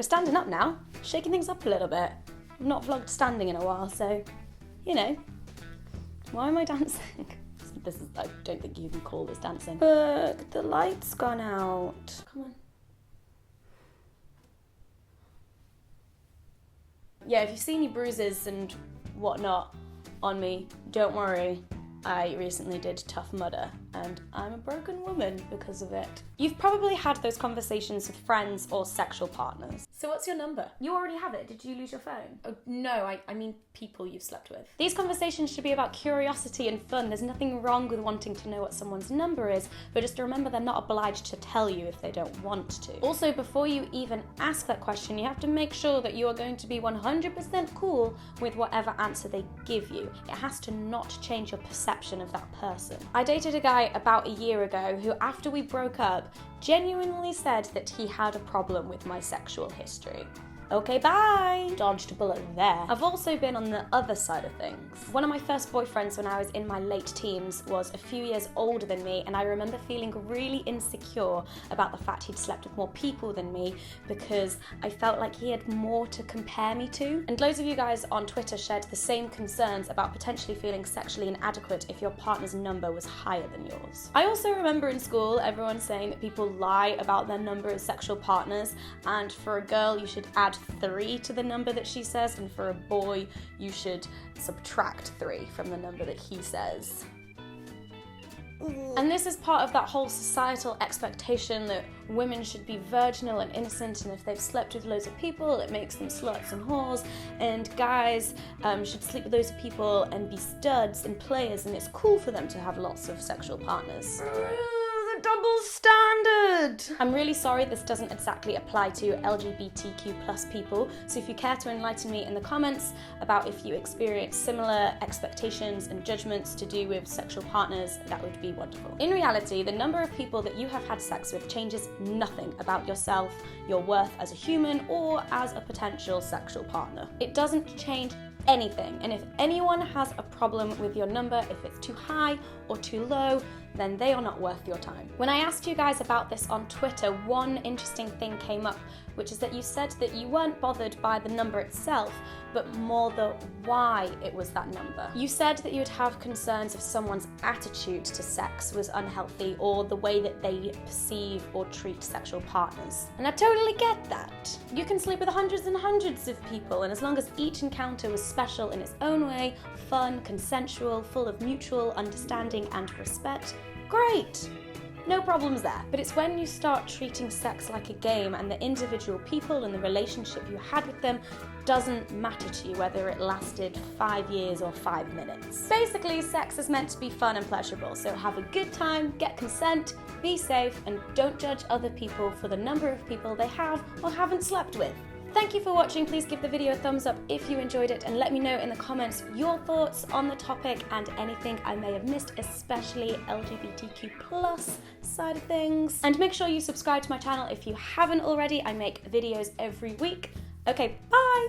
We're standing up now, shaking things up a little bit. I've not vlogged standing in a while, so, you know. Why am I dancing? I don't think you can call this dancing. Look, the light's gone out. Come on. Yeah, if you see any bruises and whatnot on me, don't worry. I recently did Tough Mudder, and I'm a broken woman because of it. You've probably had those conversations with friends or sexual partners. So what's your number? You already have it. Did you lose your phone? Oh, no, I mean people you've slept with. These conversations should be about curiosity and fun. There's nothing wrong with wanting to know what someone's number is, but just remember they're not obliged to tell you if they don't want to. Also, before you even ask that question, you have to make sure that you are going to be 100% cool with whatever answer they give you. It has to not change your perception of that person. I dated a guy about a year ago who, after we broke up, genuinely said that he had a problem with my sexual history. Okay, bye! Dodged a bullet there. I've also been on the other side of things. One of my first boyfriends when I was in my late teens was a few years older than me, and I remember feeling really insecure about the fact he'd slept with more people than me because I felt like he had more to compare me to. And loads of you guys on Twitter shared the same concerns about potentially feeling sexually inadequate if your partner's number was higher than yours. I also remember in school everyone saying that people lie about their number of sexual partners, and for a girl you should add 3 to the number that she says, and for a boy you should subtract 3 from the number that he says. And this is part of that whole societal expectation that women should be virginal and innocent, and if they've slept with loads of people it makes them sluts and whores, and guys should sleep with loads of people and be studs and players, and it's cool for them to have lots of sexual partners. Double standard! I'm really sorry this doesn't exactly apply to LGBTQ plus people, so if you care to enlighten me in the comments about if you experience similar expectations and judgments to do with sexual partners, that would be wonderful. In reality, the number of people that you have had sex with changes nothing about yourself, your worth as a human, or as a potential sexual partner. It doesn't change anything, and if anyone has a problem with your number, if it's too high or too low, then they are not worth your time. When I asked you guys about this on Twitter, one interesting thing came up, which is that you said that you weren't bothered by the number itself, but more the why it was that number. You said that you'd have concerns if someone's attitude to sex was unhealthy, or the way that they perceive or treat sexual partners. And I totally get that. You can sleep with hundreds and hundreds of people, and as long as each encounter was special in its own way, fun, consensual, full of mutual understanding and respect, great! No problems there. But it's when you start treating sex like a game and the individual people and the relationship you had with them doesn't matter to you whether it lasted 5 years or 5 minutes. Basically, sex is meant to be fun and pleasurable, so have a good time, get consent, be safe, and don't judge other people for the number of people they have or haven't slept with. Thank you for watching. Please give the video a thumbs up if you enjoyed it, and let me know in the comments your thoughts on the topic and anything I may have missed, especially LGBTQ plus side of things. And make sure you subscribe to my channel if you haven't already. I make videos every week. Okay, bye!